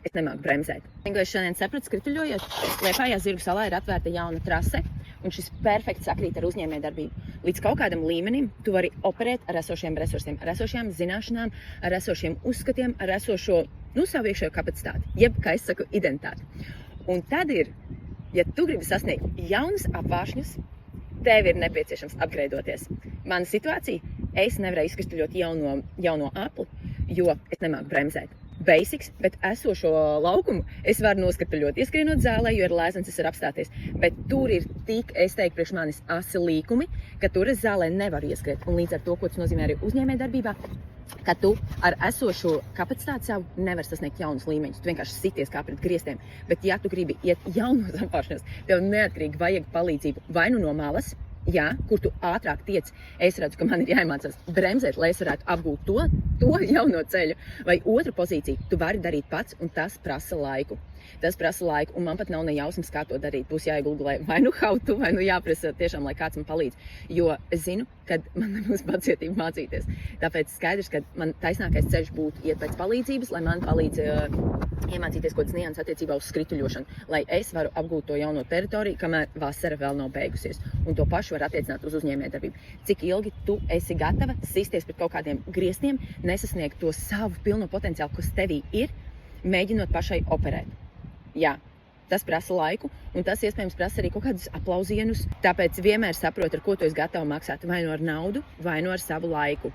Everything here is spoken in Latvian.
Es nemāku bremzēt. Es šodien sapratu, skrituļojot, Liepājā Zirgu salā ir atvērta jauna trase, un šis perfekti sakrīt ar uzņēmējdarbību. Līdz kaut kādam līmenim tu vari operēt ar esošiem resursiem, ar esošām zināšanām, ar esošiem uzskatiem, ar esošo, savu iekšējo kapacitāti, jeb, kā es saku, identitāti. Un tad ir, ja tu gribi sasniegt jaunus apvāršņus, tev ir nepieciešams upgradeoties. Mana situācija, es nevarēju izkristuļot jauno apli, jo es nemāku bremzēt. Basics, bet esošo laukumu es varu noskatuļot, ieskrienot zālē, jo ir lēzens, es varu apstāties. Bet tur ir tik, es teiktu, priekš manis asi līkumi, ka tur es zālē nevaru ieskriet. Un līdz ar to, ko tas nozīmē arī uzņēmējdarbībā, ka tu ar esošo kapacitāti savu nevar sasniegt jaunus līmeņus. Tu vienkārši sities kā pret griestiem. Bet ja tu gribi iet jaunos apvāršanos, tev neatkarīgi vajag palīdzību vai nu no malas, kur tu ātrāk tiec, es redzu, ka man ir jāiemācās bremzēt, lai es varētu apgūt to jauno ceļu, vai otru pozīciju tu vari darīt pats, un tas prasa laiku. Un man pat nav ne jausmas, kā to darīt. Būs jāiegulgulē vai nu how to, vai nu jāprasa tiešām, lai kāds man palīdz. Jo es zinu, ka man nebūs pacietība mācīties. Tāpēc skaidrs, ka man taisnākais ceļš būtu iet pēc palīdzības, lai man palīdz iemācīties kaut kādas nianses attiecībā uz skrituļošanu, lai es varu apgūt to jauno teritoriju, kamēr vasara vēl nav beigusies. Un to pašu var attiecināt uz uzņēmējdarbību. Cik ilgi tu esi gatava sisties pret kaut kādiem griestiem, nesasniegt to savu pilno potenciālu, kas tevī ir, mēģinot pašai operēt. Jā, tas prasa laiku, un tas iespējams prasa arī kaut kādus aplausienus. Tāpēc vienmēr saproti, ar ko tu esi gatava maksāt, vai nu ar naudu, vai nu ar savu laiku.